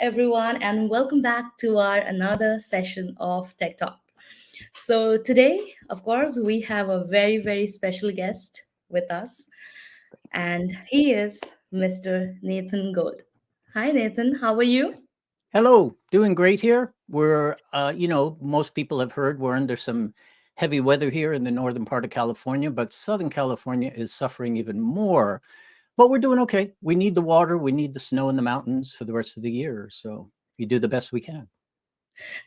everyone, and welcome back to our another session of Tech Talk. So, today, of course, we have a very special guest with us, and he is Mr. Nathan Gold. Hi, Nathan, how are you? Hello, doing great here. Most people have heard we're under some heavy weather here in the northern part of California, but Southern California is suffering even more. But we're doing okay. We need the water, we need the snow in the mountains for the rest of the year. So we do the best we can.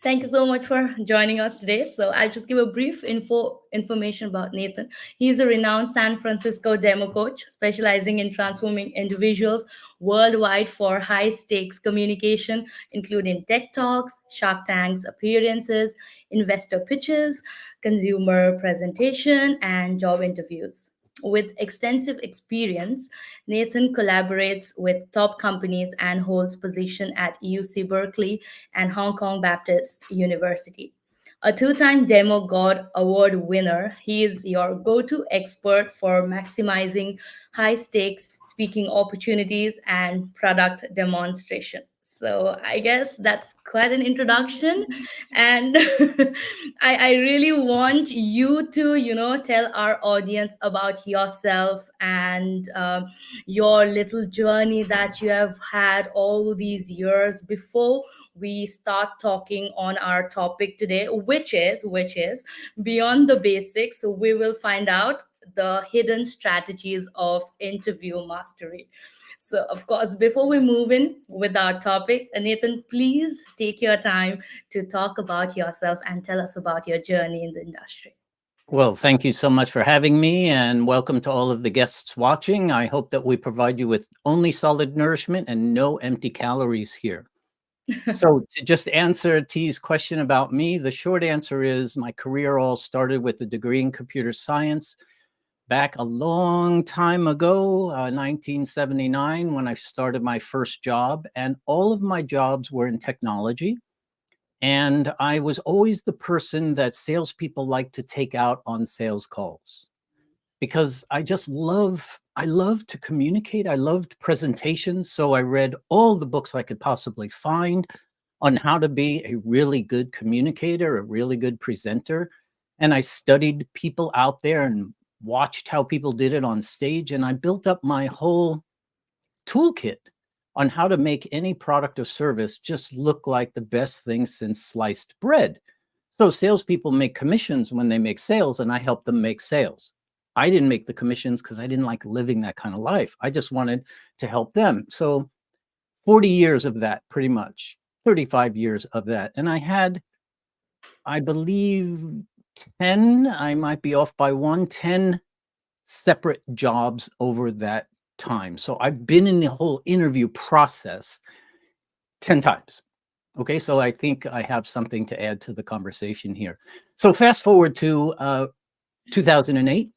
Thank you so much for joining us today. So I'll just give a brief information about Nathan. He's a renowned San Francisco demo coach specializing in transforming individuals worldwide for high stakes communication, including TED Talks, Shark Tanks appearances, investor pitches, consumer presentation, and job interviews. With extensive experience, Nathan collaborates with top companies and holds position at UC Berkeley and Hong Kong Baptist University. A two-time DEMOgod Award winner, he is your go-to expert for maximizing high-stakes speaking opportunities and product demonstration. So I guess that's quite an introduction, and I really want you to tell our audience about yourself and your little journey that you have had all these years before we start talking on our topic today, which is beyond the basics. We will find out the hidden strategies of interview mastery. So, of course, before we move in with our topic, Nathan, please take your time to talk about yourself and tell us about your journey in the industry. Well, thank you so much for having me and welcome to all of the guests watching. I hope that we provide you with only solid nourishment and no empty calories here. So to just answer T's question about me, the short answer is my career all started with a degree in computer science back a long time ago, 1979, when I started my first job. And all of my jobs were in technology. And I was always the person that salespeople like to take out on sales calls because I love to communicate. I loved presentations. So I read all the books I could possibly find on how to be a really good communicator, a really good presenter. And I studied people out there and watched how people did it on stage. And I built up my whole toolkit on how to make any product or service just look like the best thing since sliced bread. So salespeople make commissions when they make sales, and I help them make sales. I didn't make the commissions because I didn't like living that kind of life. I just wanted to help them. So 40 years of that, pretty much, 35 years of that. And I had, I believe, 10, I might be off by 10 separate jobs over that time. So I've been in the whole interview process 10 times. Okay, so I think I have something to add to the conversation here. So fast forward to 2008.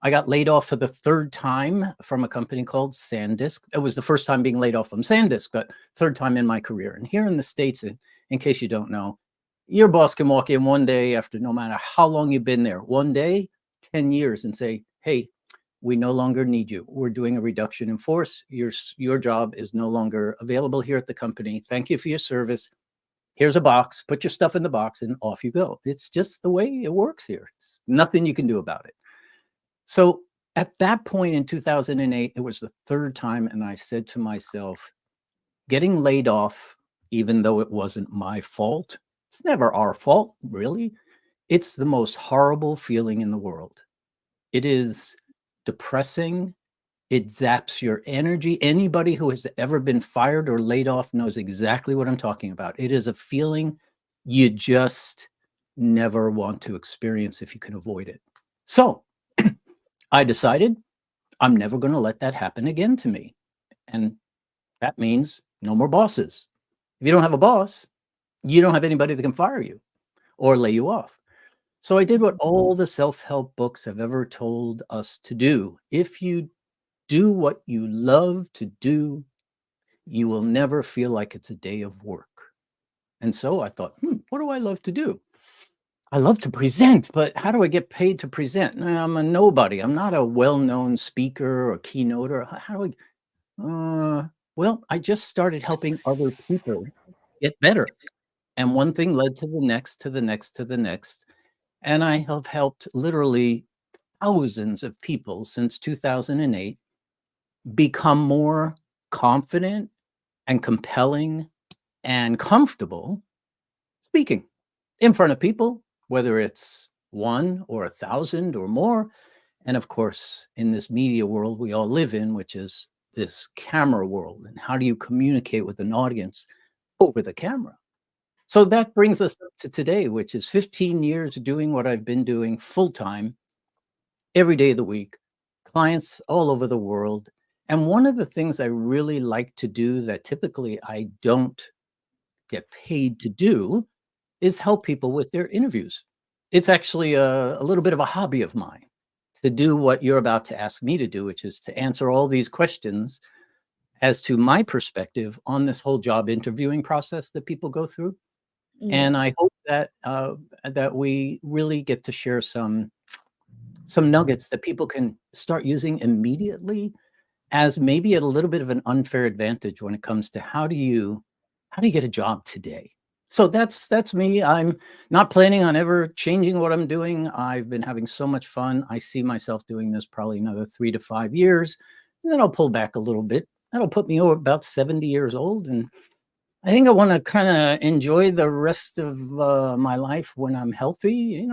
I got laid off for the third time from a company called SanDisk. It was the first time being laid off from SanDisk, but third time in my career. And here in the States, in case you don't know, your boss can walk in one day after no matter how long you've been there, one day, 10 years, and say, hey, we no longer need you. We're doing a reduction in force. Your job is no longer available here at the company. Thank you for your service. Here's a box. Put your stuff in the box and off you go. It's just the way it works here. It's nothing you can do about it. So at that point in 2008, it was the third time. And I said to myself, getting laid off, even though it wasn't my fault, it's never our fault, really. It's the most horrible feeling in the world. It is depressing. It zaps your energy. Anybody who has ever been fired or laid off knows exactly what I'm talking about. It is a feeling you just never want to experience if you can avoid it. So I decided I'm never going to let that happen again to me. And that means no more bosses. If you don't have a boss, you don't have anybody that can fire you or lay you off. So I did what all the self-help books have ever told us to do. If you do what you love to do, you will never feel like it's a day of work. And so I thought, what do I love to do? I love to present, but how do I get paid to present? I'm a nobody. I'm not a well-known speaker or keynoter. How do I? Well, I just started helping other people get better. And one thing led to the next, to the next, to the next. And I have helped literally thousands of people since 2008 become more confident and compelling and comfortable speaking in front of people, whether it's one or 1,000 or more. And of course, in this media world we all live in, which is this camera world. And how do you communicate with an audience over the camera? So that brings us up to today, which is 15 years doing what I've been doing full time, every day of the week, clients all over the world. And one of the things I really like to do that typically I don't get paid to do is help people with their interviews. It's actually a little bit of a hobby of mine to do what you're about to ask me to do, which is to answer all these questions as to my perspective on this whole job interviewing process that people go through. Yeah. And I hope that that we really get to share some nuggets that people can start using immediately as maybe a little bit of an unfair advantage when it comes to how do you get a job today. So that's me. I'm not planning on ever changing what I'm doing. I've been having so much fun. I see myself doing this probably another 3 to 5 years, and then I'll pull back a little bit. That'll put me over about 70 years old, and I think I want to kind of enjoy the rest of my life when I'm healthy.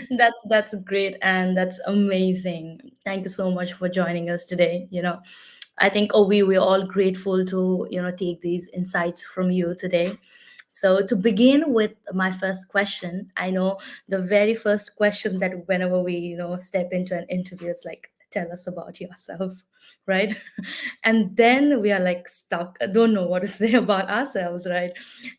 That's great, and that's amazing. Thank you so much for joining us today. I think, oh, we're all grateful to take these insights from you today. So to begin with my first question, I know the very first question that whenever we step into an interview, it's like, tell us about yourself, right? And then we are like stuck, don't know what to say about ourselves, right?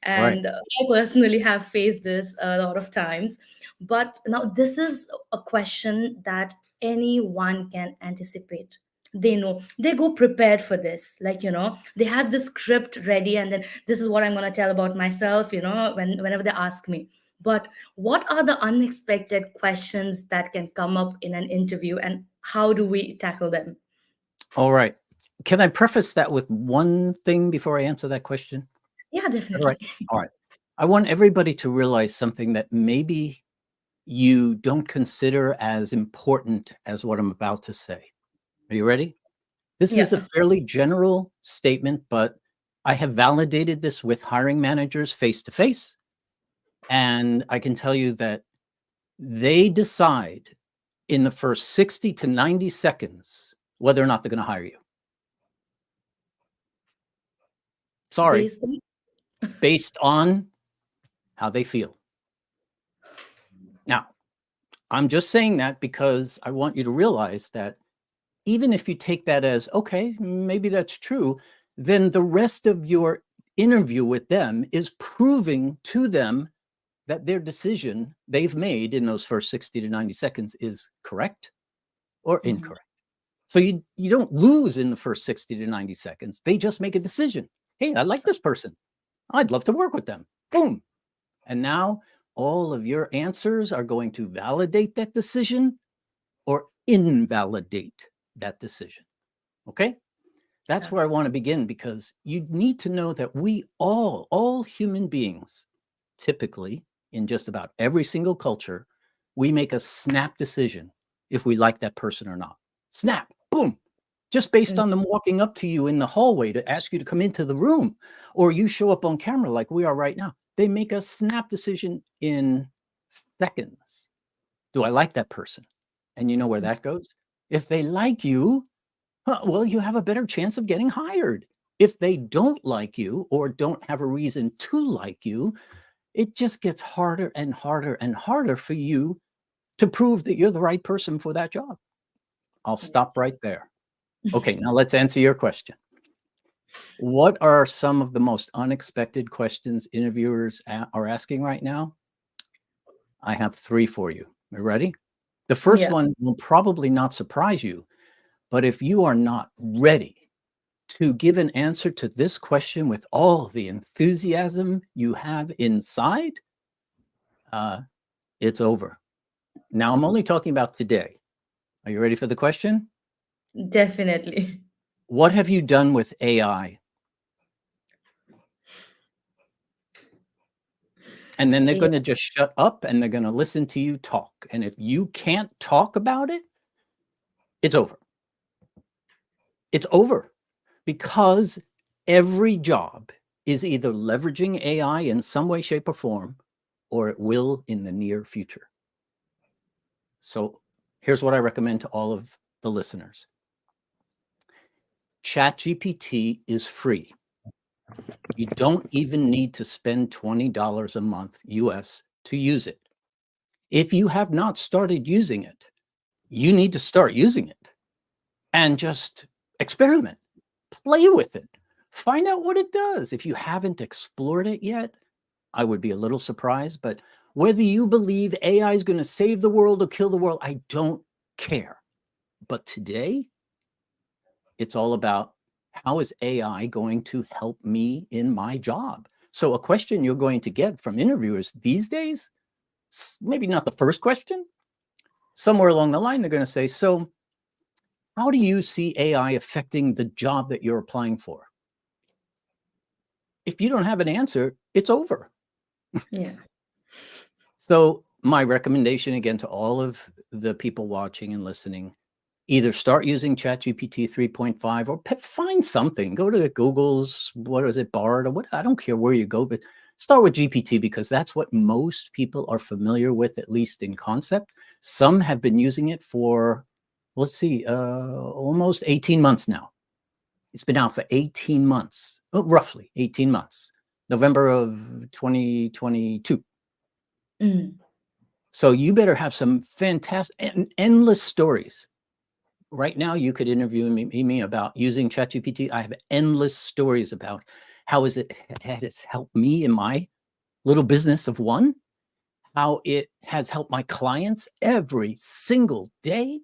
Right. And I personally have faced this a lot of times. But now this is a question that anyone can anticipate. They know, they go prepared for this, like they have this script ready, and then this is what I'm going to tell about myself, whenever they ask me. But what are the unexpected questions that can come up in an interview, and how do we tackle them? All right. Can I preface that with one thing before I answer that question? Yeah, All right. definitely. All right. I want everybody to realize something that maybe you don't consider as important as what I'm about to say. Are you ready? This is a Yeah. fairly general statement, but I have validated this with hiring managers face to face. And I can tell you that they decide in the first 60 to 90 seconds whether or not they're going to hire you. Sorry, Basically. based on how they feel. Now, I'm just saying that because I want you to realize that even if you take that as, okay, maybe that's true, then the rest of your interview with them is proving to them that their decision they've made in those first 60 to 90 seconds is correct or Mhm. incorrect. So you don't lose in the first 60 to 90 seconds. They just make a decision. Hey, I like this person. I'd love to work with them. Boom. And now all of your answers are going to validate that decision or invalidate that decision. Okay? That's where I Okay. want to begin, because you need to know that we all human beings, typically in just about every single culture, we make a snap decision if we like that person or not. Snap, boom, just based Mm. on them walking up to you in the hallway to ask you to come into the room, or you show up on camera like we are right now. They make a snap decision in seconds. Do I like that person? And you know where that goes? If they like you, well, you have a better chance of getting hired. If they don't like you or don't have a reason to like you, it just gets harder and harder and harder for you to prove that you're the right person for that job. I'll stop right there. Okay, now let's answer your question. What are some of the most unexpected questions interviewers are asking right now? I have 3 for you. Are you ready? The first Yeah. one will probably not surprise you, but if you are not ready to give an answer to this question with all the enthusiasm you have inside, uh, it's over. Now, I'm only talking about today. Are you ready for the question? Definitely. What have you done with AI? And then they're Yeah. going to just shut up and they're going to listen to you talk. And if you can't talk about it, it's over. It's over because every job is either leveraging AI in some way, shape, or form, or it will in the near future. So here's what I recommend to all of the listeners. ChatGPT is free. You don't even need to spend $20 a month US to use it. If you have not started using it, you need to start using it and just experiment, play with it, find out what it does. If you haven't explored it yet, I would be a little surprised, but whether you believe AI is going to save the world or kill the world, I don't care. But today, it's all about how is AI going to help me in my job? So a question you're going to get from interviewers these days, maybe not the first question, somewhere along the line, they're going to say, so how do you see AI affecting the job that you're applying for? If you don't have an answer, it's over. Yeah. So my recommendation again to all of the people watching and listening, either start using ChatGPT 3.5 or find something. Go to Google's, what is it, Bard or what? I don't care where you go, but start with GPT because that's what most people are familiar with, at least in concept. Some have been using it for, let's see, almost 18 months now. It's been out for 18 months, roughly 18 months, November of 2022. Mm. So you better have some fantastic and endless stories. Right now, you could interview me about using ChatGPT. I have endless stories about how has it helped me in my little business of one, how it has helped my clients every single day.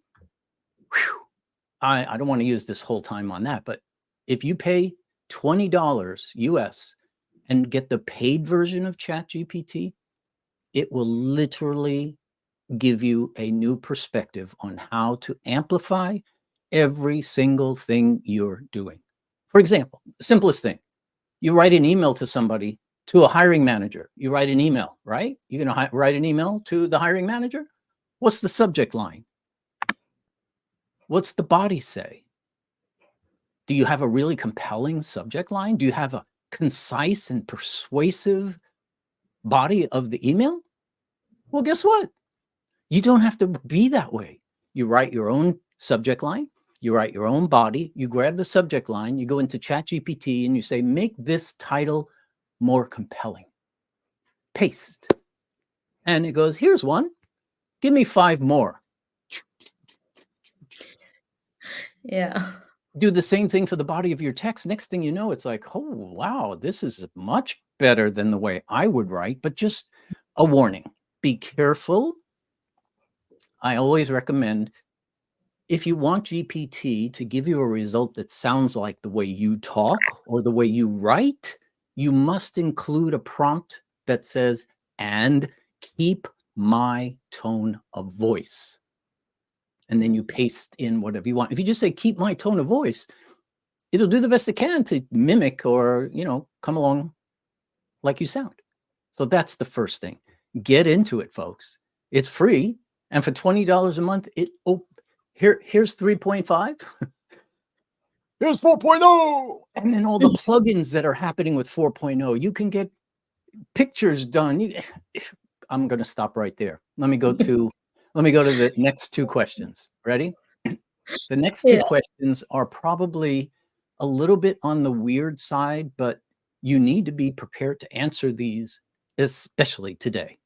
Whew. I don't want to use this whole time on that, but if you pay $20 US and get the paid version of ChatGPT, it will literally give you a new perspective on how to amplify every single thing you're doing. For example, simplest thing, you write an email to somebody, to a hiring manager. You write an email, right? You're going to write an email to the hiring manager. What's the subject line? What's the body say? Do you have a really compelling subject line? Do you have a concise and persuasive body of the email? Well, guess what? You don't have to be that way. You write your own subject line, you write your own body, you grab the subject line, you go into ChatGPT and you say, make this title more compelling. Paste. And it goes, here's one. Give me 5 more. Yeah. Do the same thing for the body of your text. Next thing you know, it's like, oh, wow, this is much better than the way I would write. But just a warning, be careful. I always recommend if you want GPT to give you a result that sounds like the way you talk or the way you write, you must include a prompt that says, and keep my tone of voice. And then you paste in whatever you want. If you just say, keep my tone of voice, it'll do the best it can to mimic or, come along like you sound. So that's the first thing. Get into it, folks. It's free. And for $20 a month, here's 3.5. Here's 4.0. And then all the plugins that are happening with 4.0. You can get pictures done. I'm going to stop right there. Let me go to the next 2 questions. Ready? The next 2 Yeah. questions are probably a little bit on the weird side, but you need to be prepared to answer these, especially today.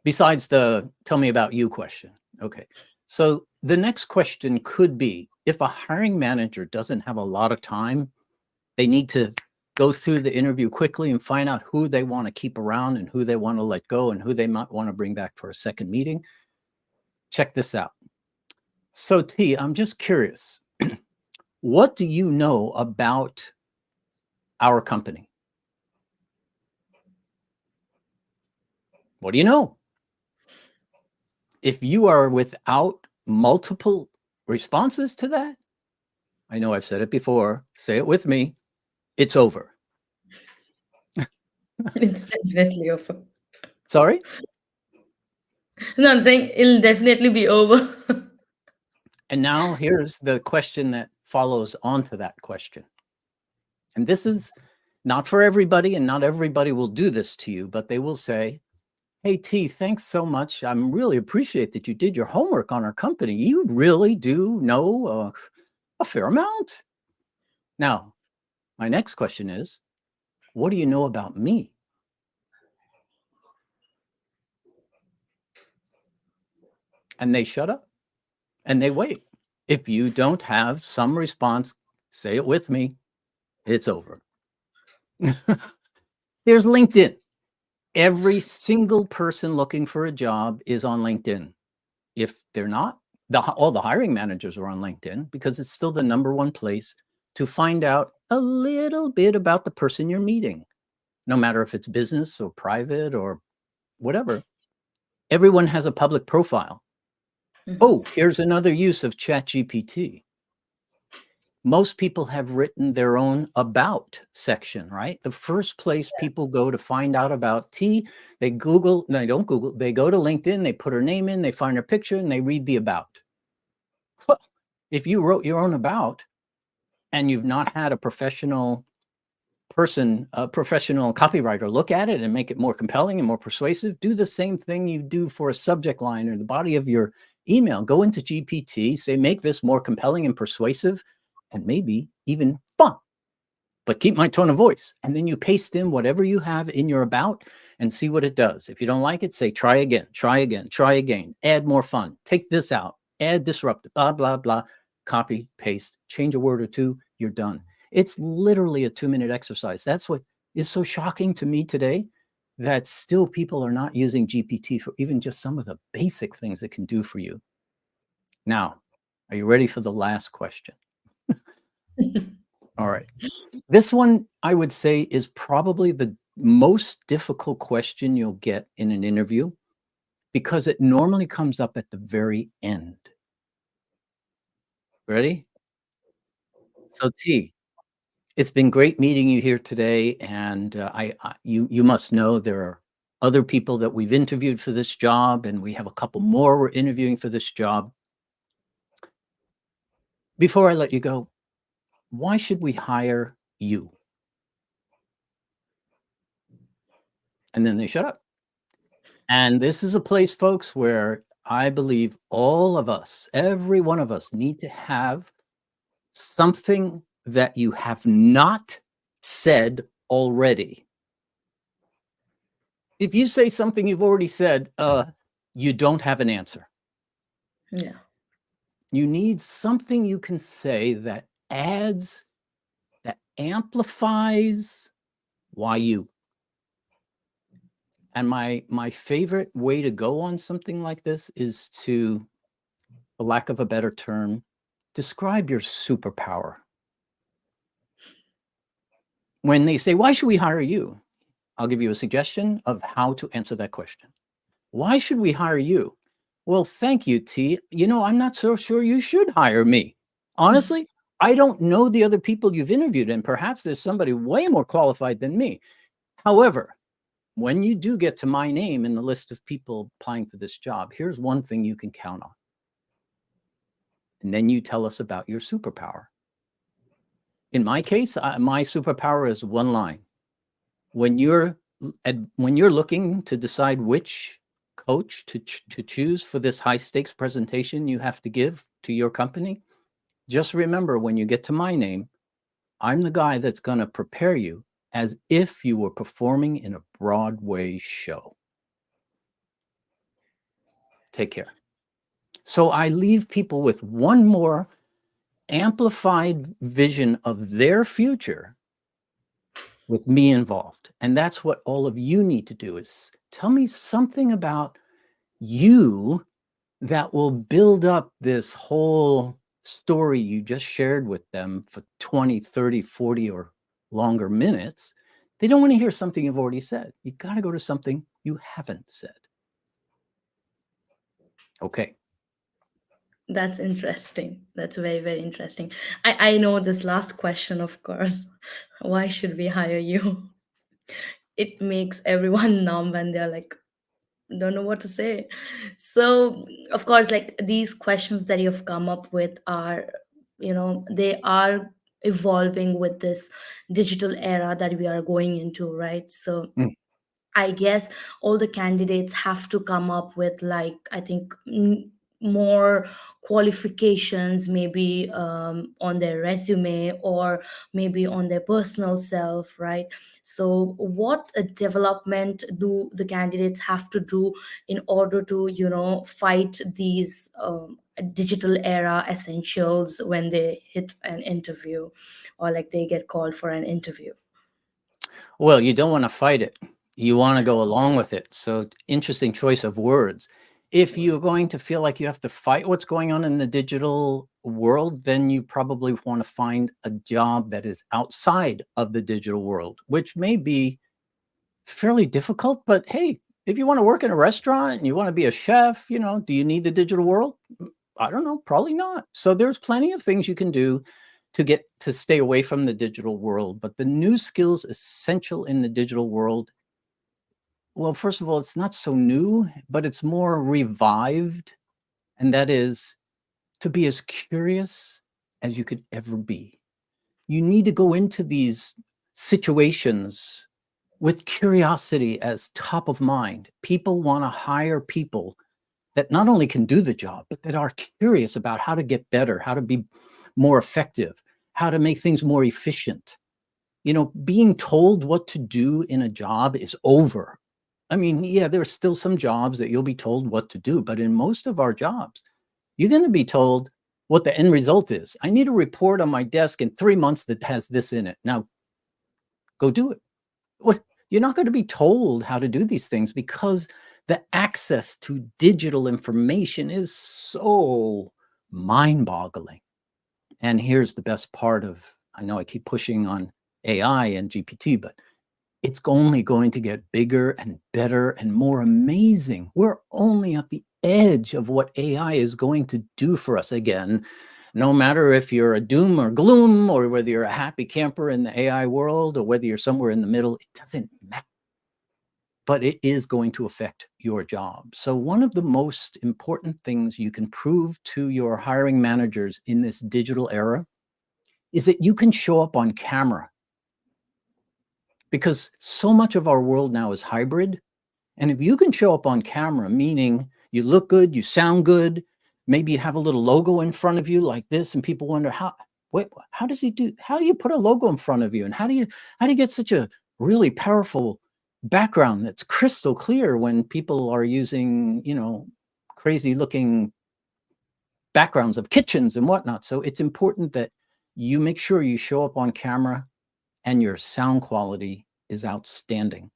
Besides the tell me about you question. Okay. So the next question could be, if a hiring manager doesn't have a lot of time, they need to go through the interview quickly and find out who they want to keep around and who they want to let go and who they might want to bring back for a second meeting. Check this out. So T, I'm just curious, what do you know about our company? What do you know? If you are without multiple responses to that, I know I've said it before. Say it with me. It's over. It's definitely over. Sorry? No, I'm saying it'll definitely be over. And now here's the question that follows onto that question. And this is not for everybody, and not everybody will do this to you, but they will say, hey, T, thanks so much. I really appreciate that you did your homework on our company. You really do know a fair amount. Now, my next question is, what do you know about me? And they shut up and they wait. If you don't have some response, say it with me, it's over. There's LinkedIn. Every single person looking for a job is on LinkedIn. If they're not, all the hiring managers are on LinkedIn because it's still the #1 place to find out a little bit about the person you're meeting, no matter if it's business or private or whatever. Everyone has a public profile. Oh, here's another use of ChatGPT. Most people have written their own about section, right? The first place people go to find out about T, they Google, no, they don't Google, they go to LinkedIn, they put her name in, they find her picture, and they read the about. Well, if you wrote your own about and you've not had a professional person, a professional copywriter look at it and make it more compelling and more persuasive, do the same thing you do for a subject line or the body of your email. Go into GPT, say, make this more compelling and persuasive, and maybe even fun, but keep my tone of voice. And then you paste in whatever you have in your about and see what it does. If you don't like it, say, try again, try again, try again, add more fun, take this out, add disruptive, blah, blah, blah, copy, paste, change a word or two, you're done. It's literally a 2-minute exercise. That's what is so shocking to me today, that still people are not using GPT for even just some of the basic things it can do for you. Now, are you ready for the last question? All right. This one, I would say, is probably the most difficult question you'll get in an interview because it normally comes up at the very end. Ready? So, T, it's been great meeting you here today, and you must know there are other people that we've interviewed for this job, and we have a couple more we're interviewing for this job. Before I let you go, why should we hire you? And then they shut up. And this is a place, folks, where I believe all of us, every one of us, need to have something that you have not said already. If you say something you've already said, you don't have an answer. Yeah. You need something you can say that adds, that amplifies why you. And my favorite way to go on something like this is to, for lack of a better term, describe your superpower. When they say, why should we hire you? I'll give you a suggestion of how to answer that question. Why should we hire you? Well, thank you, T. You know, I'm not so sure you should hire me. Honestly, I don't know the other people you've interviewed, and perhaps there's somebody way more qualified than me. However, when you do get to my name in the list of people applying for this job, here's one thing you can count on. And then you tell us about your superpower. In my case, my superpower is one line. When you're looking to decide which coach to choose for this high stakes presentation you have to give to your company, just remember when you get to my name, I'm the guy that's going to prepare you as if you were performing in a Broadway show. Take care. So I leave people with one more amplified vision of their future with me involved. And that's what all of you need to do, is tell me something about you that will build up this whole story you just shared with them for 20, 30, 40 or longer minutes. They don't want to hear something you've already said. You got to go to something you haven't said. Okay. That's interesting. That's very, very interesting. I know this last question, of course. Why should we hire you? It makes everyone numb and they're like, don't know what to say. So, of course, like these questions that you've come up with are, they are evolving with this digital era that we are going into, right? So, Mm. I guess all the candidates have to come up with, like, I think more qualifications, maybe on their resume or maybe on their personal self, right? So, what a development do the candidates have to do in order to, fight these digital era essentials when they hit an interview or like they get called for an interview? Well, you don't want to fight it. You want to go along with it. So, interesting choice of words. If you're going to feel like you have to fight what's going on in the digital world, then you probably want to find a job that is outside of the digital world, which may be fairly difficult. But hey, if you want to work in a restaurant and you want to be a chef, do you need the digital world? I don't know, probably not. So there's plenty of things you can do to get to stay away from the digital world. But the new skills essential in the digital world, well, first of all, it's not so new, but it's more revived. And that is to be as curious as you could ever be. You need to go into these situations with curiosity as top of mind. People want to hire people that not only can do the job, but that are curious about how to get better, how to be more effective, how to make things more efficient. Being told what to do in a job is over. I mean, yeah, there are still some jobs that you'll be told what to do, but in most of our jobs, you're going to be told what the end result is. I need a report on my desk in 3 months that has this in it. Now, go do it. What? You're not going to be told how to do these things because the access to digital information is so mind-boggling. And here's the best part of, I know I keep pushing on AI and GPT, but it's only going to get bigger and better and more amazing. We're only at the edge of what AI is going to do for us again. No matter if you're a doom or gloom, or whether you're a happy camper in the AI world, or whether you're somewhere in the middle, it doesn't matter. But it is going to affect your job. So one of the most important things you can prove to your hiring managers in this digital era is that you can show up on camera, because so much of our world now is hybrid. And if you can show up on camera, meaning you look good, you sound good, maybe you have a little logo in front of you like this, and people wonder how does he do? How do you put a logo in front of you? And how do you get such a really powerful background that's crystal clear when people are using, crazy looking backgrounds of kitchens and whatnot? So it's important that you make sure you show up on camera and your sound quality is outstanding.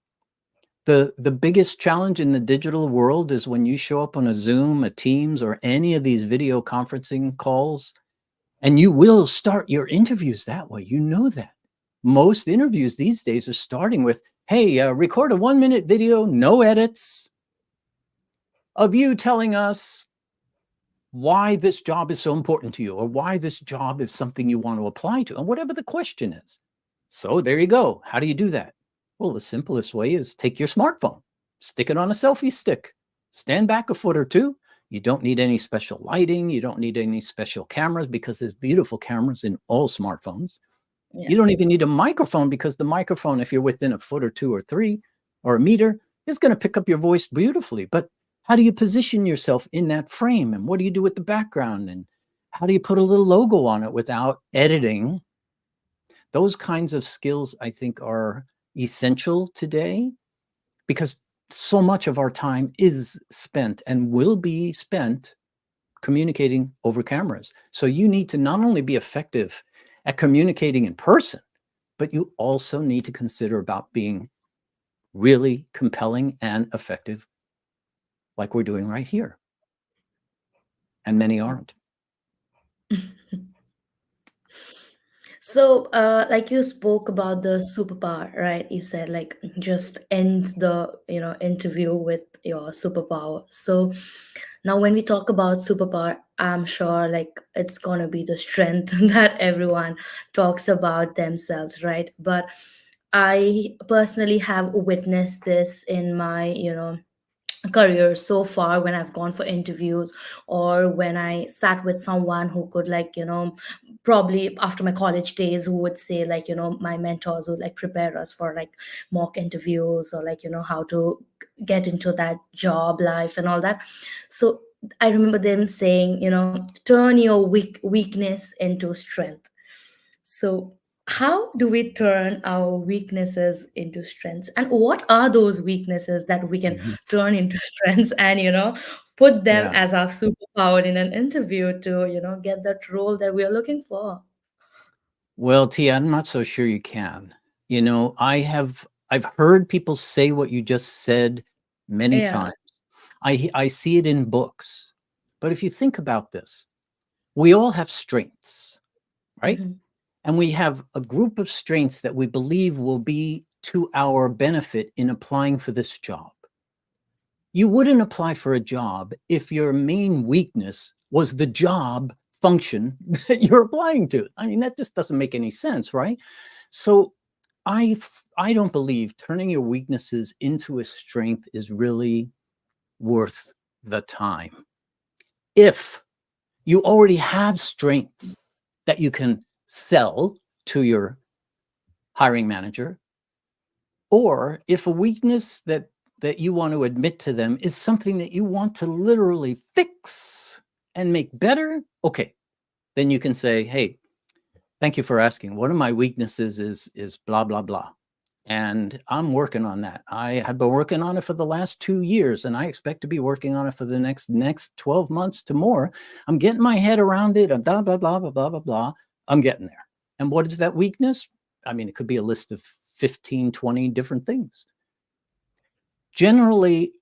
The biggest challenge in the digital world is when you show up on a Zoom, a Teams, or any of these video conferencing calls, and you will start your interviews that way. You know that. Most interviews these days are starting with, hey, record a 1-minute video, no edits, of you telling us why this job is so important to you, or why this job is something you want to apply to, and whatever the question is. So there you go. How do you do that? Well, the simplest way is take your smartphone, stick it on a selfie stick, stand back a foot or two. You don't need any special lighting. You don't need any special cameras, because there's beautiful cameras in all smartphones. Yeah. You don't even need a microphone, because the microphone, if you're within a foot or two or three or a meter, is going to pick up your voice beautifully. But how do you position yourself in that frame? And what do you do with the background? And how do you put a little logo on it without editing? Those kinds of skills, I think, are essential today, because so much of our time is spent and will be spent communicating over cameras. So you need to not only be effective at communicating in person, but you also need to consider about being really compelling and effective, like we're doing right here. And many aren't. So, like you spoke about the superpower, right? You said like just end the interview with your superpower. So now, when we talk about superpower, I'm sure like it's gonna be the strength that everyone talks about themselves, right? But I personally have witnessed this in my, career so far when I've gone for interviews, or when I sat with someone who could, like, probably after my college days, who would say, like, my mentors would like prepare us for like mock interviews, or like, how to get into that job life and all that. So I remember them saying, turn your weakness into strength. So, how do we turn our weaknesses into strengths? And what are those weaknesses that we can Mhm. turn into strengths and, put them Yeah. as our superpower in an interview to, get that role that we are looking for? Well, Tia, I'm not so sure you can. I've heard people say what you just said many Yeah. times. I see it in books. But if you think about this, we all have strengths, right? Mhm. And we have a group of strengths that we believe will be to our benefit in applying for this job. You wouldn't apply for a job if your main weakness was the job function that you're applying to. I mean, that just doesn't make any sense, right? So I don't believe turning your weaknesses into a strength is really worth the time. If you already have strengths that you can sell to your hiring manager, or if a weakness that you want to admit to them is something that you want to literally fix and make better, okay, then you can say, hey, thank you for asking. One of my weaknesses is blah blah blah, and I'm working on that. I have been working on it for the last 2 years, and I expect to be working on it for the next 12 months to more. I'm getting my head around it, and blah blah blah blah blah blah blah. I'm getting there. And what is that weakness? I mean, it could be a list of 15, 20 different things. Generally,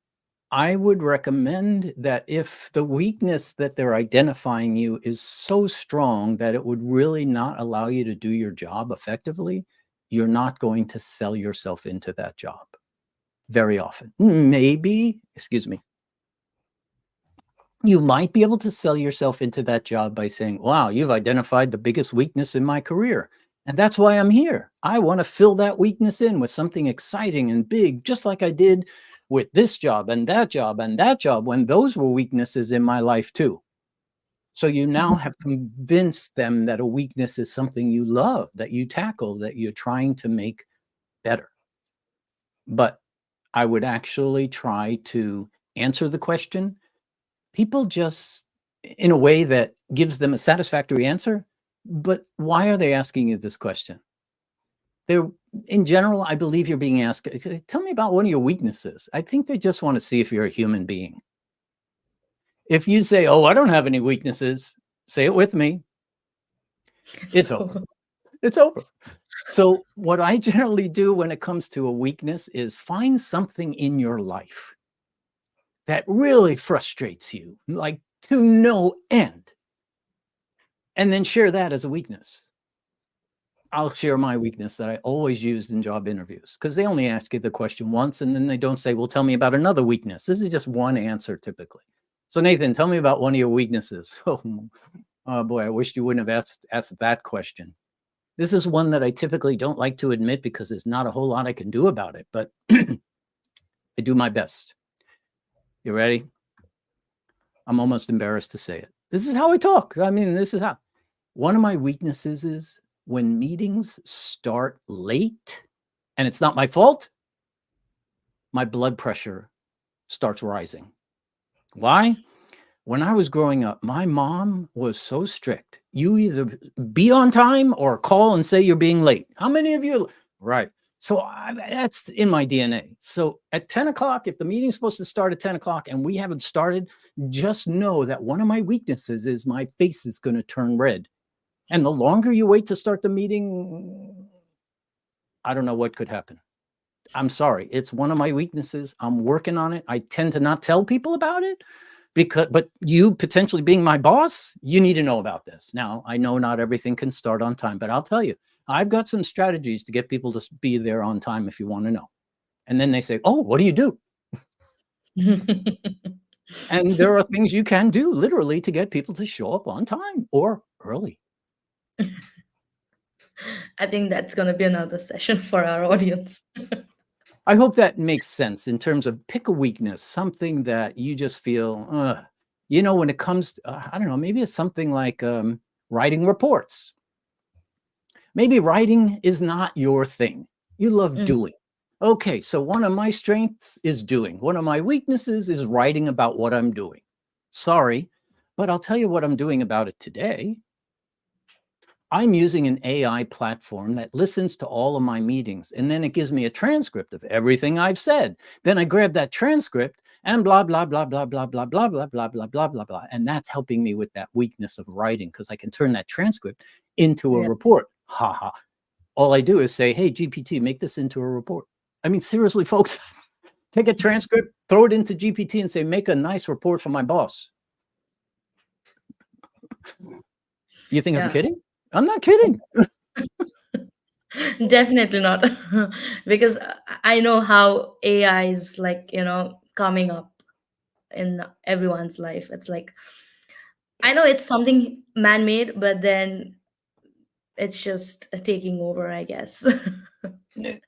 I would recommend that if the weakness that they're identifying you is so strong that it would really not allow you to do your job effectively, you're not going to sell yourself into that job very often. Maybe, excuse me, you might be able to sell yourself into that job by saying, wow, you've identified the biggest weakness in my career. And that's why I'm here. I want to fill that weakness in with something exciting and big, just like I did with this job and that job and that job when those were weaknesses in my life too. So you now have convinced them that a weakness is something you love, that you tackle, that you're trying to make better. But I would actually try to answer the question. People just, in a way that gives them a satisfactory answer. But why are they asking you this question? They're, in general, I believe you're being asked, tell me about one of your weaknesses. I think they just want to see if you're a human being. If you say, oh, I don't have any weaknesses, say it with me. It's over. So, It's over. So what I generally do when it comes to a weakness is find something in your life that really frustrates you, like to no end, and then share that as a weakness. I'll share my weakness that I always used in job interviews, because they only ask you the question once and then they don't say, well, tell me about another weakness. This is just one answer typically. So Nathan, tell me about one of your weaknesses. Oh boy, I wish you wouldn't have asked that question. This is one that I typically don't like to admit because there's not a whole lot I can do about it, but I do my best. You ready? I'm almost embarrassed to say it. This is how I talk. I mean, this is how. One of my weaknesses is when meetings start late and it's not my fault, my blood pressure starts rising. Why? When I was growing up, my mom was so strict. You either be on time or call and say you're being late. How many of you? Right. So that's in my DNA. So at 10 o'clock, if the meeting's supposed to start at 10 o'clock and we haven't started, just know that one of my weaknesses is my face is going to turn red. And the longer you wait to start the meeting, I don't know what could happen. I'm sorry. It's one of my weaknesses. I'm working on it. I tend to not tell people about it but you potentially being my boss, you need to know about this. Now, I know not everything can start on time, but I'll tell you, I've got some strategies to get people to be there on time if you want to know. And then they say, oh, what do you do? And there are things you can do literally to get people to show up on time or early. I think that's going to be another session for our audience. I hope that makes sense in terms of pick a weakness, something that you just feel, when it comes to, I don't know, maybe it's something like writing reports. Maybe writing is not your thing. You love doing. Okay, so one of my strengths is doing. One of my weaknesses is writing about what I'm doing. Sorry, but I'll tell you what I'm doing about it today. I'm using an AI platform that listens to all of my meetings, and then it gives me a transcript of everything I've said. Then I grab that transcript and blah, blah, blah, blah, blah, blah, blah, blah, blah, blah, blah, blah, blah. And that's helping me with that weakness of writing because I can turn that transcript into a report. Ha ha. All I do is say, hey, GPT, make this into a report. I mean, seriously, folks, take a transcript, throw it into GPT and say, make a nice report for my boss. You think I'm kidding? I'm not kidding. Definitely not. Because I know how AI is like, coming up in everyone's life. It's like, I know it's something man-made, but then it's just taking over, I guess.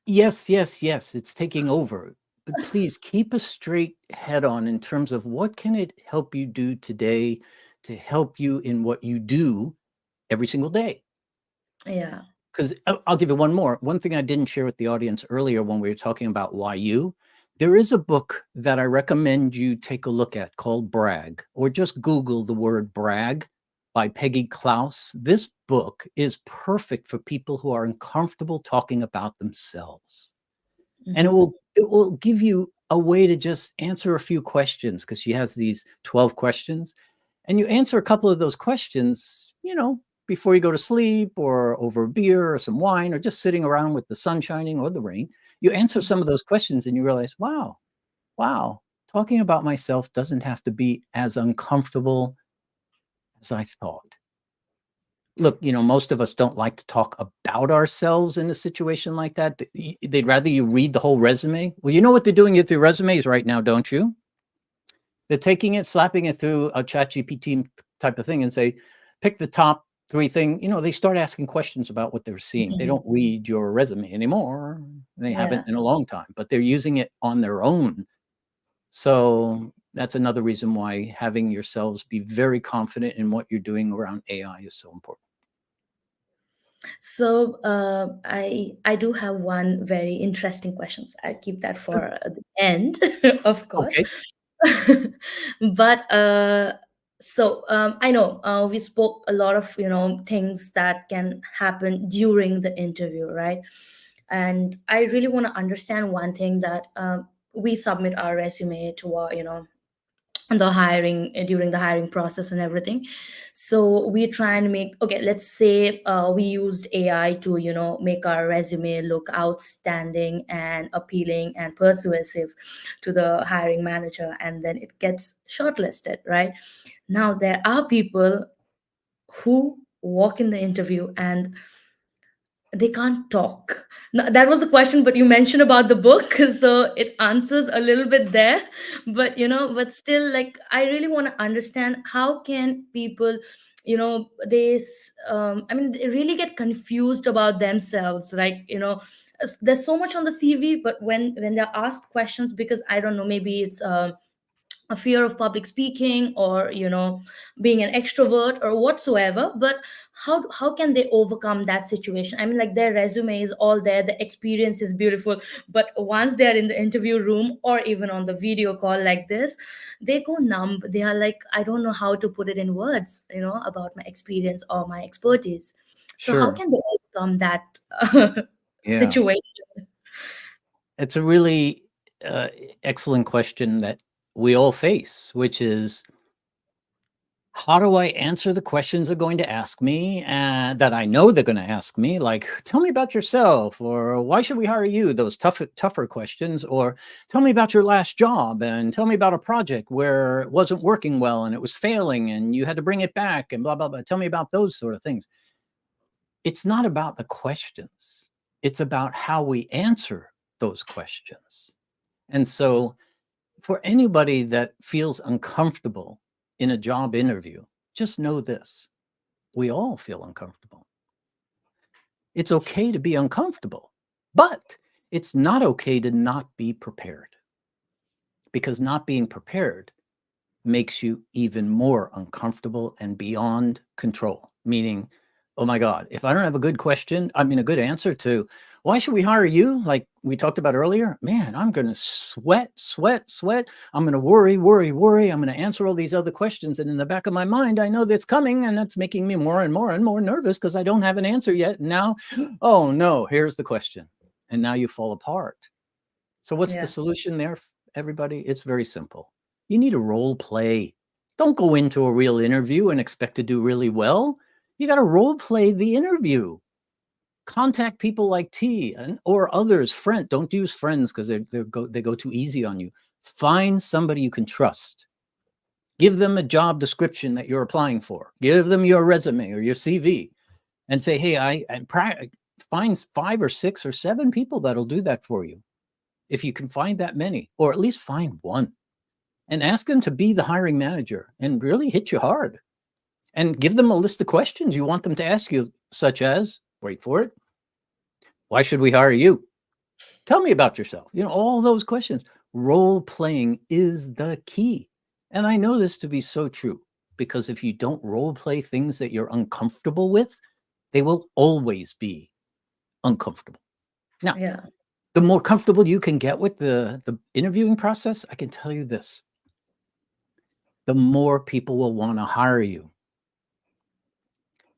Yes, yes, yes. It's taking over. But please keep a straight head on in terms of what can it help you do today to help you in what you do every single day. Yeah. Because I'll give you one more. One thing I didn't share with the audience earlier when we were talking about why you, there is a book that I recommend you take a look at called Brag, or just Google the word brag by Peggy Klaus. This book is perfect for people who are uncomfortable talking about themselves. And it will give you a way to just answer a few questions because she has these 12 questions. And you answer a couple of those questions, before you go to sleep or over a beer or some wine or just sitting around with the sun shining or the rain. You answer some of those questions and you realize, wow, talking about myself doesn't have to be as uncomfortable as I thought. Look, most of us don't like to talk about ourselves in a situation like that. They'd rather you read the whole resume. Well, you know what they're doing with your resumes right now, don't you? They're taking it, slapping it through a ChatGPT type of thing and say, pick the top 3 things. They start asking questions about what they're seeing. They don't read your resume anymore. They haven't in a long time, but they're using it on their own. So that's another reason why having yourselves be very confident in what you're doing around AI is so important. So I do have one very interesting question. I'll keep that for the end, of course. Okay. But I know we spoke a lot of things that can happen during the interview, right? And I really want to understand one thing that we submit our resume to our the hiring during the hiring process and everything. So we try and make, okay, let's say we used AI to make our resume look outstanding and appealing and persuasive to the hiring manager, and then it gets shortlisted, right? Now there are people who walk in the interview and they can't talk. No, that was the question, but you mentioned about the book, so it answers a little bit there. But but still, like, I really want to understand how can people, I mean, they really get confused about themselves, like there's so much on the CV, but when they're asked questions, because I don't know, maybe it's a fear of public speaking, or being an extrovert or whatsoever, but how can they overcome that situation? I mean, like, their resume is all there, the experience is beautiful, but once they're in the interview room or even on the video call like this, they go numb. They are like, I don't know how to put it in words, about my experience or my expertise. So how Sure. can they overcome that Yeah. situation? It's a really excellent question that we all face, which is, how do I answer the questions they're going to ask me that I know they're going to ask me? Like, tell me about yourself, or why should we hire you? Those tougher questions, or tell me about your last job, and tell me about a project where it wasn't working well and it was failing and you had to bring it back, and blah, blah, blah. Tell me about those sort of things. It's not about the questions. It's about how we answer those questions. And so for anybody that feels uncomfortable in a job interview, just know this: we all feel uncomfortable. It's okay to be uncomfortable, but it's not okay to not be prepared, because not being prepared makes you even more uncomfortable and beyond control. Meaning, oh my God, if I don't have a good question, I mean, a good answer to why should we hire you, like we talked about earlier, man, I'm going to sweat. I'm going to worry. I'm going to answer all these other questions. And in the back of my mind, I know that's coming, and that's making me more and more and more nervous because I don't have an answer yet. And now, oh no, here's the question. And now you fall apart. So what's the solution there, everybody? It's very simple. You need a role play. Don't go into a real interview and expect to do really well. You got to role play the interview. Contact people like T or others. Don't use friends because they go too easy on you. Find somebody you can trust. Give them a job description that you're applying for. Give them your resume or your CV, and say, "Hey, I find 5 or 6 or 7 people that'll do that for you." If you can find that many, or at least find one, and ask them to be the hiring manager and really hit you hard, and give them a list of questions you want them to ask you, such as, wait for it, why should we hire you? Tell me about yourself. All those questions. Role playing is the key. And I know this to be so true, because if you don't role play things that you're uncomfortable with, they will always be uncomfortable. Now, the more comfortable you can get with the interviewing process, I can tell you this: the more people will want to hire you.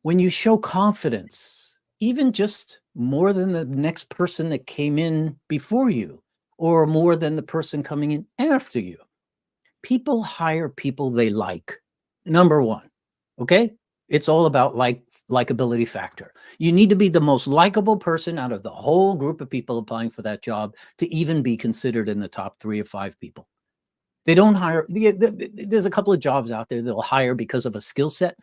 When you show confidence, even just more than the next person that came in before you, or more than the person coming in after you, people hire people they like. Number one, okay? It's all about likability factor. You need to be the most likable person out of the whole group of people applying for that job to even be considered in the top 3 or 5 people. They don't hire. There's a couple of jobs out there they'll hire because of a skill set.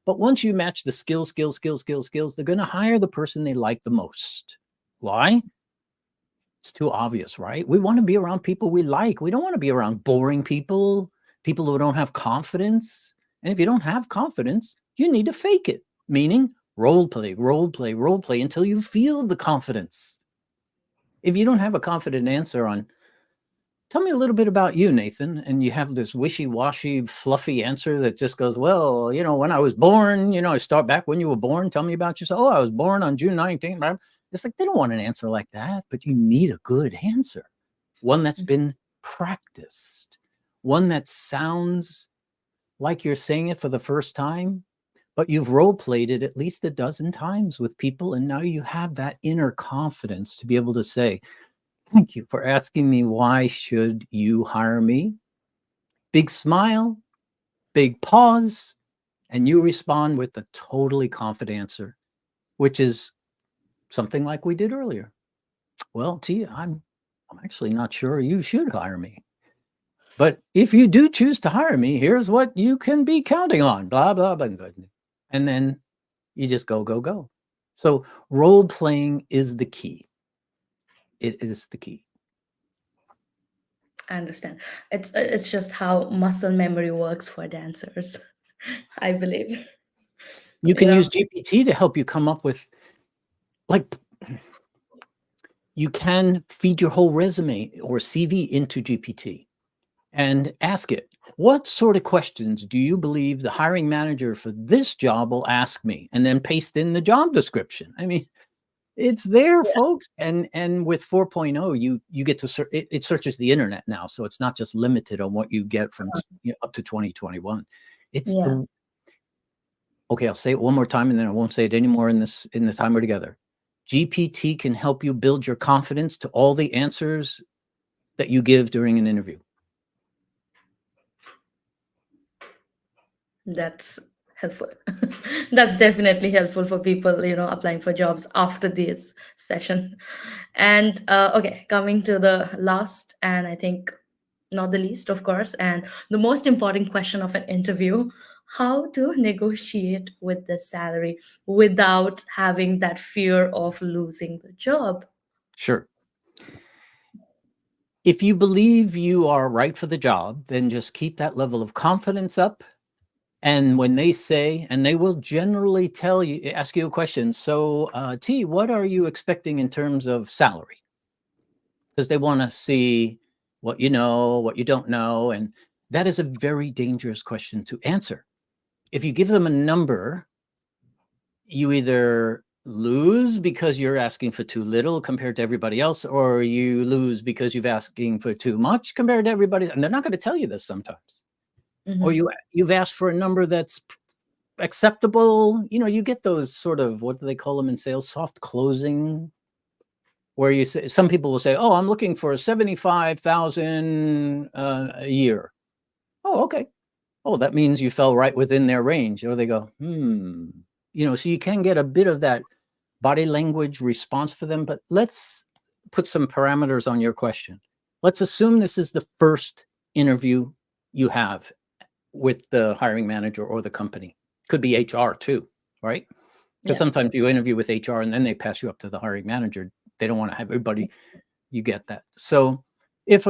But once you match the skills, they're going to hire the person they like the most. Why? It's too obvious, right? We want to be around people we like. We don't want to be around boring people who don't have confidence. And if you don't have confidence, you need to fake it, meaning role play until you feel the confidence. If you don't have a confident answer on, tell me a little bit about you, Nathan, and you have this wishy-washy, fluffy answer that just goes, well, when I was born, I start back when you were born. Tell me about yourself. Oh, I was born on June 19th. It's like they don't want an answer like that, but you need a good answer, one that's been practiced, one that sounds like you're saying it for the first time, but you've role-played it at least a dozen times with people, and now you have that inner confidence to be able to say, thank you for asking me, why should you hire me? Big smile, big pause, and you respond with a totally confident answer, which is something like we did earlier. Well, T, I'm actually not sure you should hire me. But if you do choose to hire me, here's what you can be counting on, blah, blah, blah. And then you just go. So role playing is the key. It is the key. I understand. It's just how muscle memory works for dancers, I believe. You can use GPT to help you come up with, you can feed your whole resume or CV into GPT and ask it, what sort of questions do you believe the hiring manager for this job will ask me? And then paste in the job description. I mean, it's there, folks. And with 4.0, you get to it searches the internet now, so it's not just limited on what you get from up to 2021. It's okay. I'll say it one more time, and then I won't say it anymore in the time we're together. GPT can help you build your confidence to all the answers that you give during an interview. That's helpful. That's definitely helpful for people, applying for jobs after this session. And okay, coming to the last, and I think not the least, of course, and the most important question of an interview: how to negotiate with the salary without having that fear of losing the job. Sure. If you believe you are right for the job, then just keep that level of confidence up. And when they say, and they will generally tell you, ask you a question. So, T, what are you expecting in terms of salary? Because they want to see what you know, what you don't know. And that is a very dangerous question to answer. If you give them a number, you either lose because you're asking for too little compared to everybody else, or you lose because you've asking for too much compared to everybody. And they're not going to tell you this sometimes. Or Mm-hmm. you've asked for a number that's acceptable. You know, you get those sort of, what do they call them in sales? Soft closing, where you say, some people will say, oh, I'm looking for 75,000 a year. Oh, okay. Oh, that means you fell right within their range. Or they go, you know, so you can get a bit of that body language response for them. But let's put some parameters on your question. Let's assume this is the first interview you have with the hiring manager or the company. Could be HR too, right? Because Yeah. sometimes you interview with HR and then they pass you up to the hiring manager. They don't want to have everybody. You get that. So if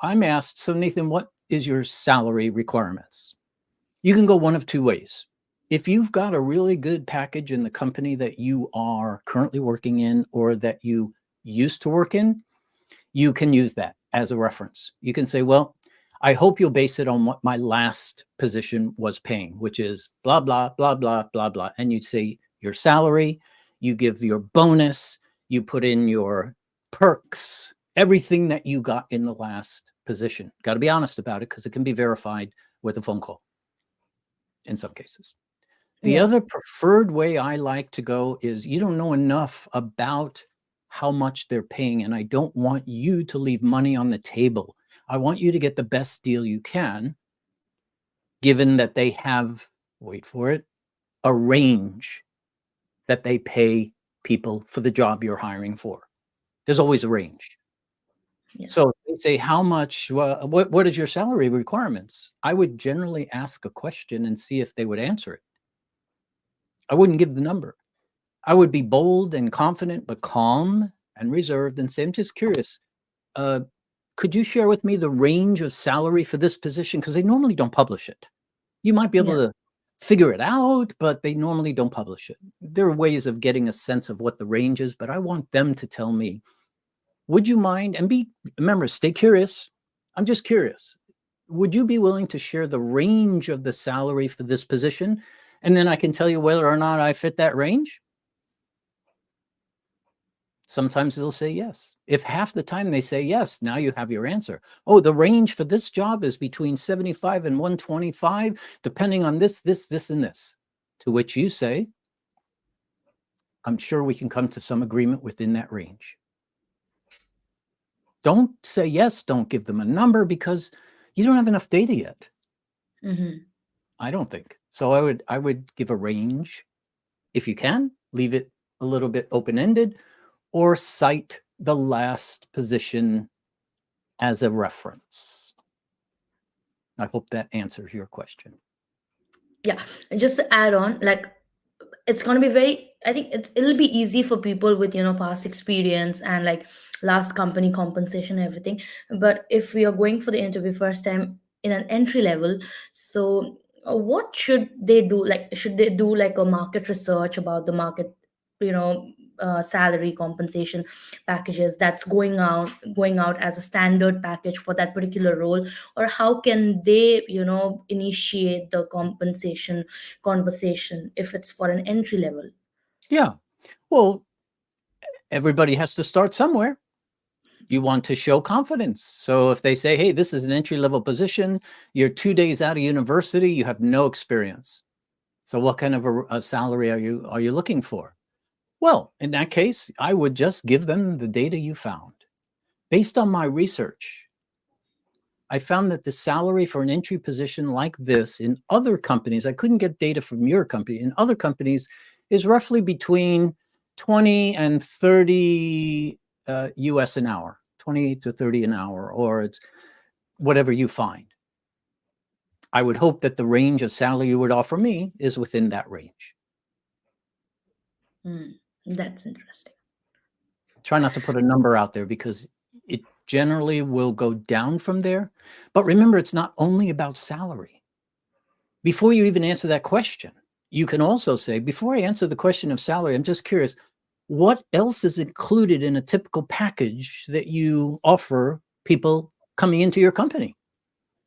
I'm asked, so Nathan, what is your salary requirements? You can go one of two ways. If you've got a really good package in the company that you are currently working in or that you used to work in, you can use that as a reference. You can say, well, I hope you'll base it on what my last position was paying, which is blah, blah, blah, blah, blah, blah. And you'd say your salary, you give your bonus, you put in your perks, everything that you got in the last position. Got to be honest about it because it can be verified with a phone call in some cases. The Yeah. other preferred way I like to go is you don't know enough about how much they're paying, and I don't want you to leave money on the table. I want you to get the best deal you can, given that they have, wait for it, a range that they pay people for the job you're hiring for. There's always a range. Yeah. So they say, how much, what is your salary requirements? I would generally ask a question and see if they would answer it. I wouldn't give the number. I would be bold and confident, but calm and reserved and say, I'm just curious. Could you share with me the range of salary for this position? Because they normally don't publish it. You might be able Yeah. to figure it out, but they normally don't publish it. There are ways of getting a sense of what the range is, but I want them to tell me, would you mind? And remember, stay curious. I'm just curious. Would you be willing to share the range of the salary for this position? And then I can tell you whether or not I fit that range. Sometimes they'll say yes. If half the time they say yes, now you have your answer. Oh, the range for this job is between 75 and 125, depending on this, and this. To which you say, I'm sure we can come to some agreement within that range. Don't say yes, don't give them a number because you don't have enough data yet. Mm-hmm. I don't think. So I would give a range. If you can, leave it a little bit open-ended or cite the last position as a reference. I hope that answers your question. Yeah. And just to add on, like, it's going to be very, I think it'll be easy for people with, past experience and like last company compensation and everything. But if we are going for the interview first time in an entry level, so what should they do? Like, should they do like a market research about the market, salary compensation packages that's going out as a standard package for that particular role? Or how can they, initiate the compensation conversation if it's for an entry level? Yeah. Well, everybody has to start somewhere. You want to show confidence. So if they say, hey, this is an entry-level position, you're 2 days out of university, you have no experience. So what kind of a salary are you looking for? Well, in that case, I would just give them the data you found. Based on my research, I found that the salary for an entry position like this in other companies, I couldn't get data from your company, in other companies is roughly between 20 and 30 US an hour, 20 to 30 an hour, or it's whatever you find. I would hope that the range of salary you would offer me is within that range. That's interesting. Try not to put a number out there because generally will go down from there. But remember, it's not only about salary. Before you even answer that question, you can also say, before I answer the question of salary, I'm just curious, what else is included in a typical package that you offer people coming into your company?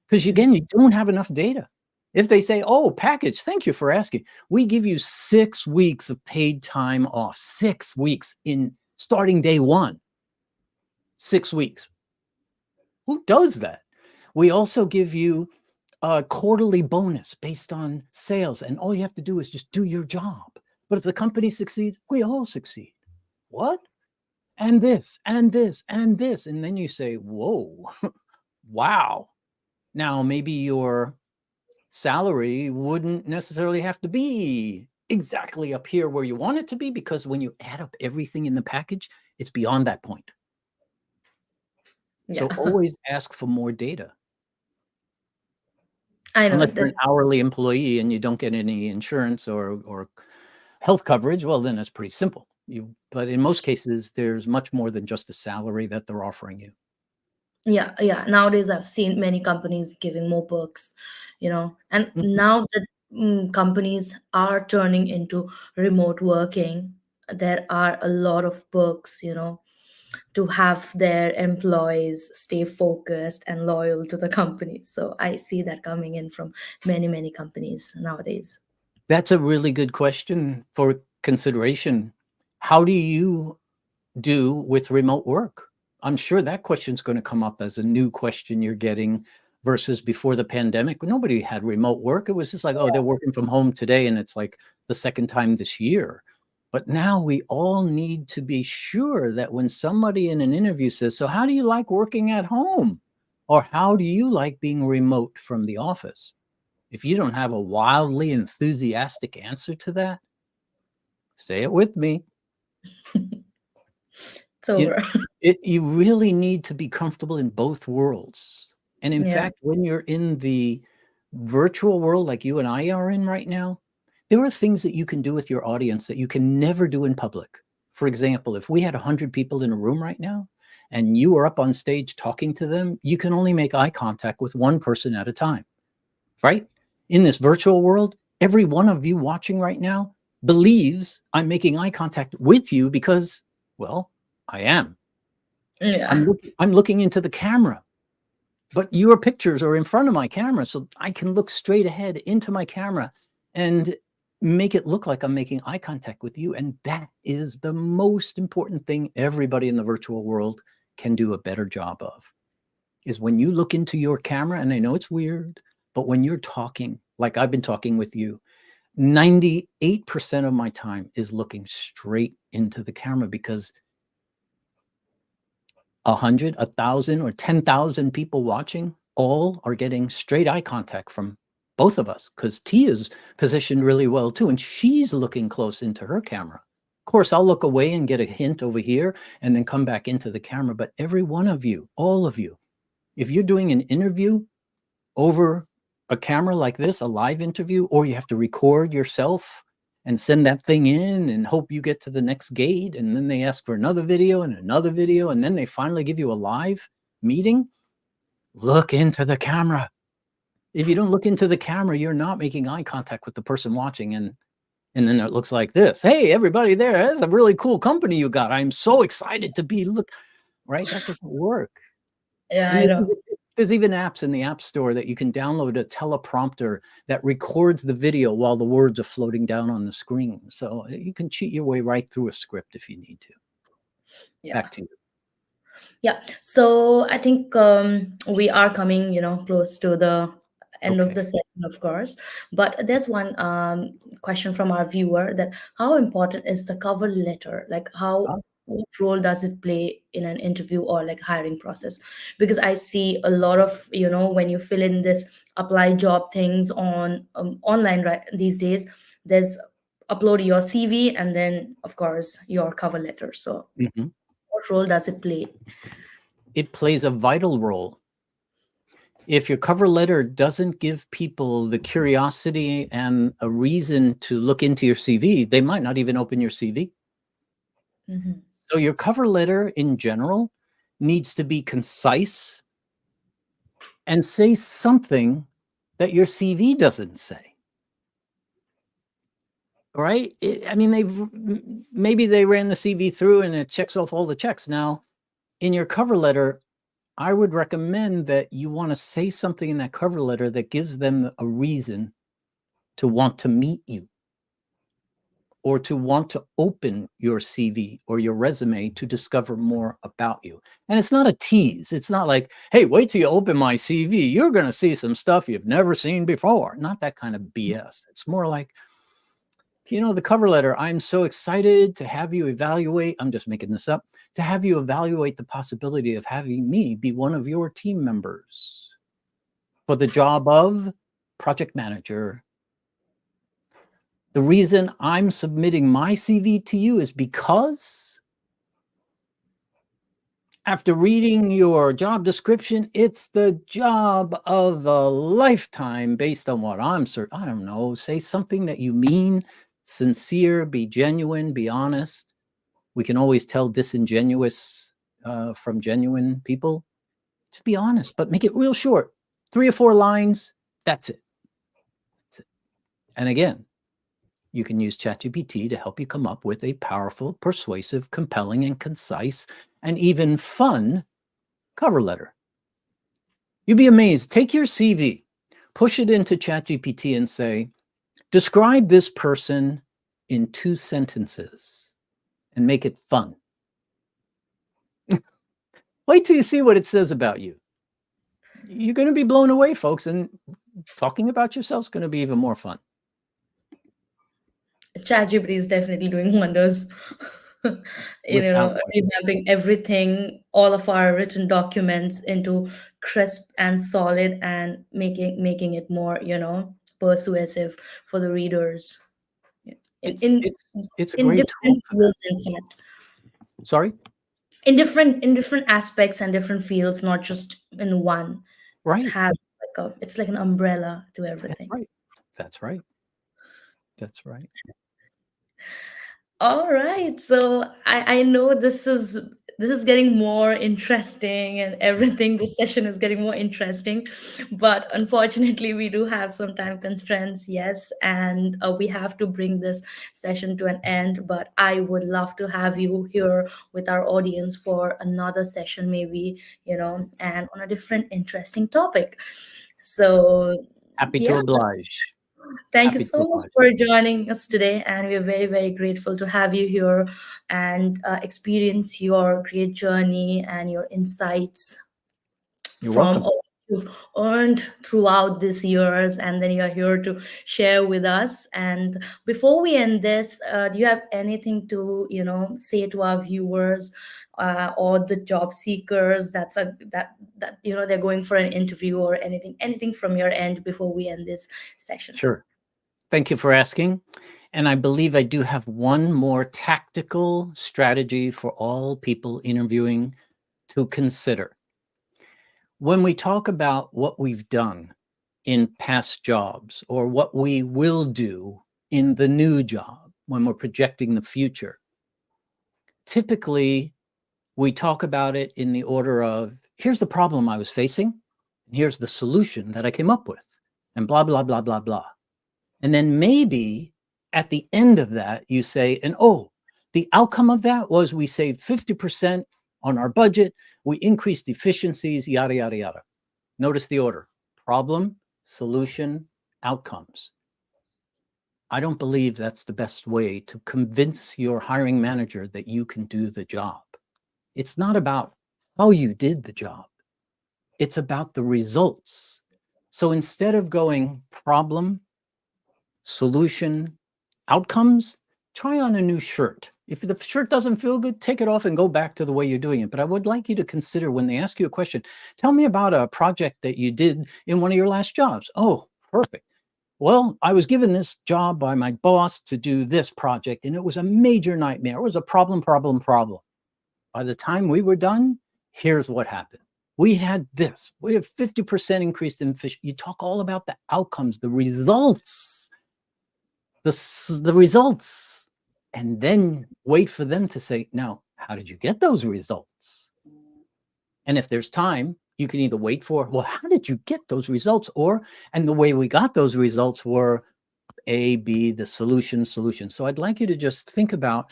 Because again, you don't have enough data. If they say, oh, package, thank you for asking. We give you 6 weeks of paid time off, 6 weeks in starting day one, 6 weeks. Who does that? We also give you a quarterly bonus based on sales. And all you have to do is just do your job. But if the company succeeds, we all succeed. What? And this, and this, and this. And then you say, whoa, wow. Now, maybe your salary wouldn't necessarily have to be exactly up here where you want it to be, because when you add up everything in the package, it's beyond that point. So Yeah. always ask for more data. I know Unless you're that. an hourly employee and you don't get any insurance or health coverage, well, then it's pretty simple. But in most cases, there's much more than just a salary that they're offering you. Yeah. Nowadays, I've seen many companies giving more perks, and Mhm. now that companies are turning into remote working, there are a lot of perks, to have their employees stay focused and loyal to the company. So I see that coming in from many companies nowadays. That's a really good question for consideration. How do you do with remote work? I'm sure that question's going to come up as a new question you're getting versus before the pandemic. Nobody had remote work. It was just like, oh, they're working from home today, and it's like the second time this year. But now we all need to be sure that when somebody in an interview says, so how do you like working at home? Or how do you like being remote from the office? If you don't have a wildly enthusiastic answer to that, say it with me. It's You over. you really need to be comfortable in both worlds. And in Yeah. fact, when you're in the virtual world like you and I are in right now, there are things that you can do with your audience that you can never do in public. For example, if we had 100 people in a room right now and you were up on stage talking to them, you can only make eye contact with one person at a time, right? In this virtual world, every one of you watching right now believes I'm making eye contact with you because, well, I am. Yeah. I'm looking into the camera, but your pictures are in front of my camera, so I can look straight ahead into my camera and make it look like I'm making eye contact with you. And that is the most important thing everybody in the virtual world can do a better job of, is when you look into your camera, and I know it's weird, but when you're talking, like I've been talking with you, 98% of my time is looking straight into the camera, because 100, 1,000, or 10,000 people watching all are getting straight eye contact from both of us, because T is positioned really well too, and she's looking close into her camera. Of course, I'll look away and get a hint over here and then come back into the camera. But every one of you, all of you, if you're doing an interview over a camera like this, a live interview, or you have to record yourself and send that thing in and hope you get to the next gate, and then they ask for another video and another video, and then they finally give you a live meeting, look into the camera. If you don't look into the camera, you're not making eye contact with the person watching, and then it looks like this. Hey, everybody there, that's a really cool company you got. I'm so excited to be right? That doesn't work. Yeah, And I know. there's even apps in the App Store that you can download, a teleprompter that records the video while the words are floating down on the screen. So you can cheat your way right through a script if you need to. Yeah. Back to you. Yeah. So I think we are coming, close to the end of Okay. the session, of course. But there's one question from our viewer, that how important is the cover letter? Like, Uh, what role does it play in an interview or like hiring process? Because I see a lot of, when you fill in this apply job things on online right these days, there's upload your CV and then, of course, your cover letter. So mhm. what role does it play? It plays a vital role. If your cover letter doesn't give people the curiosity and a reason to look into your CV, they might not even open your CV. Mhm. So your cover letter in general needs to be concise and say something that your CV doesn't say. Right? I mean, maybe they ran the CV through and it checks off all the checks. Now, in your cover letter, I would recommend that you want to say something in that cover letter that gives them a reason to want to meet you or to want to open your CV or your resume to discover more about you. And it's not a tease. It's not like, hey, wait till you open my CV. You're going to see some stuff you've never seen before. Not that kind of BS. It's more like, you know, the cover letter, I'm so excited to have you evaluate, I'm just making this up, to have you evaluate the possibility of having me be one of your team members for the job of project manager. The reason I'm submitting my CV to you is because after reading your job description, it's the job of a lifetime based on what I'm certain. I don't know, say something that you mean, sincere, be genuine, be honest. We can always tell disingenuous from genuine people. Just be honest, but make it real short. 3 or 4 lines, that's it. That's it. And again, you can use ChatGPT to help you come up with a powerful, persuasive, compelling, and concise, and even fun cover letter. You'd be amazed. Take your CV, push it into ChatGPT and say, describe this person in 2 sentences and make it fun. Wait till you see what it says about you. You're going to be blown away, folks, and talking about yourself is going to be even more fun. ChatGPT is definitely doing wonders. Without question. Revamping everything, all of our written documents into crisp and solid, and making it more, persuasive for the readers. In It's in it's it's a in great tool different for that. fields, in fact, Sorry? in different aspects and different fields, not just in one. It Right. has it's like an umbrella to That's everything. right. That's right. That's right. All right. So I know this is getting more interesting and everything. This session is getting more interesting, but unfortunately we do have some time constraints, yes, and we have to bring this session to an end. But I would love to have you here with our audience for another session, maybe, and on a different interesting topic. So Happy to yeah, oblige. thank you Happy to so much oblige. for joining us today, and we're very, very grateful to have you here and experience your great journey and your insights You're from welcome. all you've earned throughout these years, and then you're here to share with us. And before we end this, do you have anything to say to our viewers, or the job seekers that they're going for an interview, or anything from your end before we end this session? Sure. Thank you for asking. And I believe I do have one more tactical strategy for all people interviewing to consider. When we talk about what we've done in past jobs or what we will do in the new job, when we're projecting the future, typically we talk about it in the order of here's the problem I was facing, and here's the solution that I came up with, and blah, blah, blah, blah, blah. And then maybe at the end of that, you say, and oh, the outcome of that was we saved 50% on our budget, we increased efficiencies, yada, yada, yada. Notice the order: problem, solution, outcomes. I don't believe that's the best way to convince your hiring manager that you can do the job. It's not about how you did the job, it's about the results. So instead of going problem, solution, outcomes, try on a new shirt. If the shirt doesn't feel good, take it off and go back to the way you're doing it. But I would like you to consider, when they ask you a question, tell me about a project that you did in one of your last jobs. Oh, perfect. Well, I was given this job by my boss to do this project, and it was a major nightmare. It was a problem, problem, problem. By the time we were done, here's what happened. We had this. We have 50% increase in fish. You talk all about the outcomes, the results, the results, and then wait for them to say, now, how did you get those results? And if there's time, you can either wait for, well, how did you get those results? And the way we got those results were A, B, the solution. So I'd like you to just think about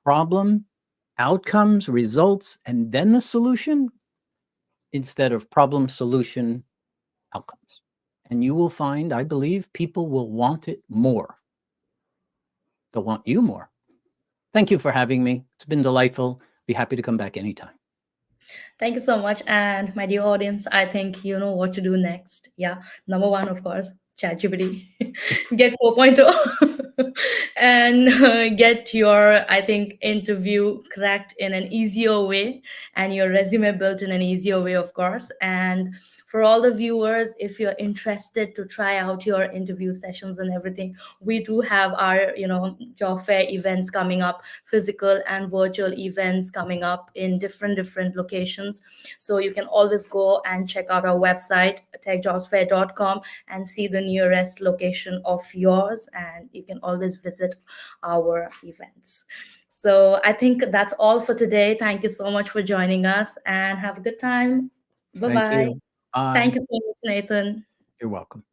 problem, outcomes, results, and then the solution instead of problem, solution, outcomes. And you will find, I believe, people will want it more. They'll want you more. Thank you for having me. It's been delightful. Be happy to come back anytime. Thank you so much. And my dear audience, I think you know what to do next. Yeah. Number one, of course, ChatGPT. Get 4.0 and get your, I think, interview cracked in an easier way and your resume built in an easier way, of course. And for all the viewers, if you're interested to try out your interview sessions and everything, we do have our, job fair events coming up, physical and virtual events coming up in different locations. So you can always go and check out our website, techjobsfair.com, and see the nearest location of yours. And you can always visit our events. So I think that's all for today. Thank you so much for joining us and have a good time. Thank Bye-bye. you. Bye. Thank you so much, Nathan. You're welcome.